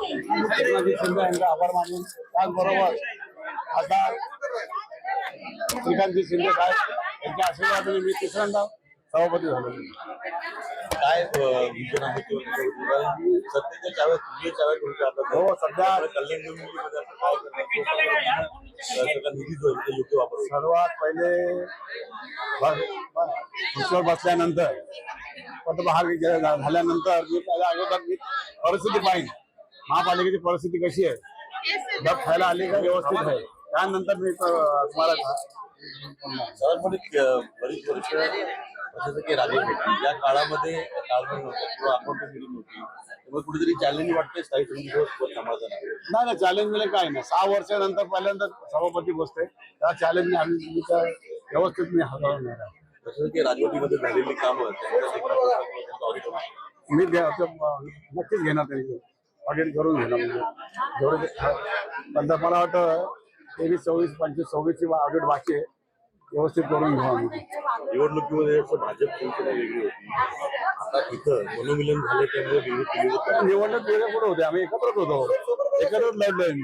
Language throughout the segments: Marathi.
एकनाथ शिंदे यांचा आभार मानून त्याचबरोबर खासदार श्रीकांतजी शिंदे साहेब यांच्या आशीर्वादाने मी तिसऱ्यांदा सभापती झालो. काय विजन आहे सध्याच्या चाव्यात तुझ्या चाव्यात होते आता? हो, सध्या कल्याण डोंबिवलीमध्ये सगळा निधी जो आहे योग्य वापर. सर्वात पहिले खुर्चीवर बसल्यानंतर पदभार झाल्यानंतर मी पहिल्या अगोदर मी परिस्थिती पाहिजे, महापालिकेची परिस्थिती कशी आहे, जर खायला आली का व्यवस्थित आहे, त्यानंतर मी तुम्हाला बरीच वर्ष जसं की राजकीय या काळामध्ये ताळमेळ नव्हता किंवा अकाउंटेबिलिटी नव्हती, त्यामुळे कुठेतरी चॅलेंज वाटते स्थायी समितीसोबत समाधान. नाही चॅलेंज म्हणजे काय नाही, 6 वर्षानंतर पहिल्यांदा सभापती बसते, त्या चॅलेंजने आम्ही व्यवस्थित मी हाताळणार आहे. जसं की राजवटीमध्ये झालेली कामं मी नक्कीच घेणार, त्यांनी ऑडिट करून घेणार. म्हणजे जेवढे पण मला वाटतं 23, 24, 25, 26ची ऑडिट बाकी आहे, व्यवस्थित करून घेऊ आम्ही. निवडणुकीमध्ये भाजप शिवसेना वेगळी होती, आता इथं मनोमिलन झालं त्यामुळे निवडणूक वेगळ्या कुठे होते, आम्ही एकत्रच होतो, एकत्रच लढलोय, मी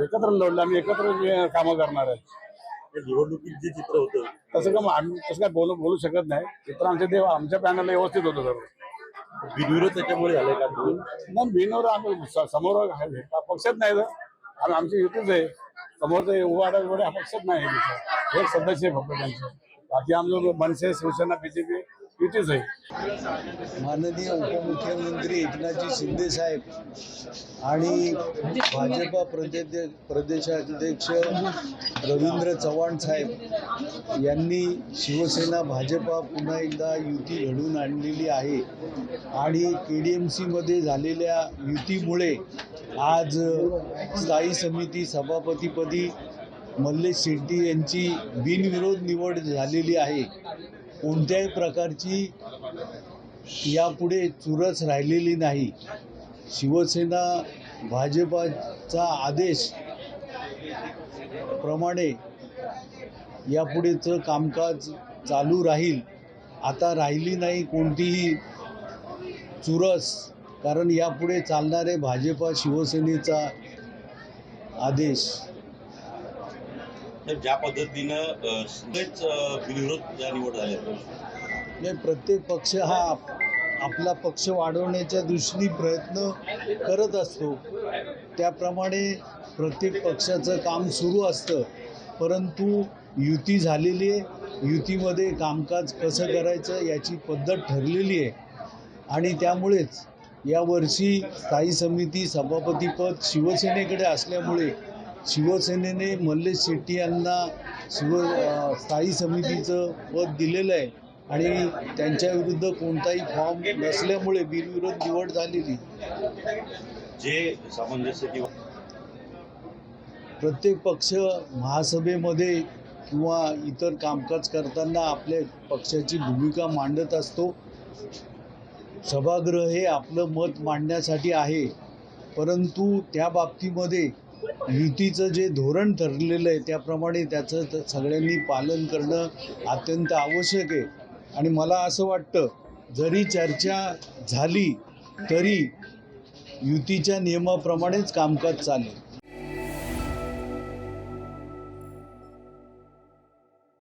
एकत्र लढलो, आम्ही एकत्र कामं करणार आहे. निवडणुकीत जे चित्र होतं तसं का आम्ही तसं काय बोलू शकत नाही. चित्र आमच्या पॅनलला व्यवस्थित होतं सर्व. बिनविरोध त्याच्यामुळे झालंय का? नाही, बिनवर आम्ही समोर पक्षात नाही, तर आमची युतीच आहे. समोरचं उभाटा हा पक्षात नाही, एक सदस्य आहे फक्त त्यांचं. बाकी आमचं मनसे, शिवसेना, बीजेपी युतीच आहे. माननीय उपमुख्यमंत्री एकनाथजी शिंदे साहेब आणि भाजपा प्रदेशाध्यक्ष रवींद्र चव्हाण साहेब यांनी शिवसेना भाजपा पुन्हा एकदा युती घडवून आणलेली आहे आणि KDMCमध्ये झालेल्या युतीमुळे आज स्थायी समिती सभापतीपदी मल्लेश शेट्टी यांची बिनविरोध निवड झालेली आहे. कोणत्याही प्रकारची यापुढे चुरस राहिलेली नाही. शिवसेना भाजपाचा आदेश प्रमाणे यापुढेचं कामकाज चालू राहील. आता राहिली नाही कोणतीही चुरस, कारण यापुढे चालणारे भाजपा शिवसेनेचा आदेश. ज्या पद्धतीनं बिनविरोध या निवड झाल्या, प्रत्येक पक्ष हा आपला पक्ष वाढवण्याच्या दृष्टीने प्रयत्न करत असतो, त्याप्रमाणे प्रत्येक पक्षाचं काम सुरू असतं. परंतु युती झालेली आहे, युतीमध्ये कामकाज कसं करायचं याची पद्धत ठरलेली आहे आणि त्यामुळेच यावर्षी स्थायी समिती सभापतीपद शिवसेनेकडे असल्यामुळे शिवसेनेने मल्लेश शेट्टी यांना स्थायी समितीचं पद दिलेलं आहे आणि त्यांच्याविरुद्ध कोणताही फॉर्म नसल्यामुळे बिनविरोध निवड झालेली. जे सामंजस्य किंवा प्रत्येक पक्ष महासभेमध्ये किंवा इतर कामकाज करताना आपल्या पक्षाची भूमिका मांडत असतो. सभागृह हे आपलं मत मांडण्यासाठी आहे, परंतु त्या बाबतीमध्ये युतीचं जे धोरण ठरलेलं आहे त्याप्रमाणे त्याचं सगळ्यांनी पालन करणं अत्यंत आवश्यक आहे. आणि मला असं वाटतं, जरी चर्चा झाली तरी युतीच्या नियमाप्रमाणेच कामकाज चालेल.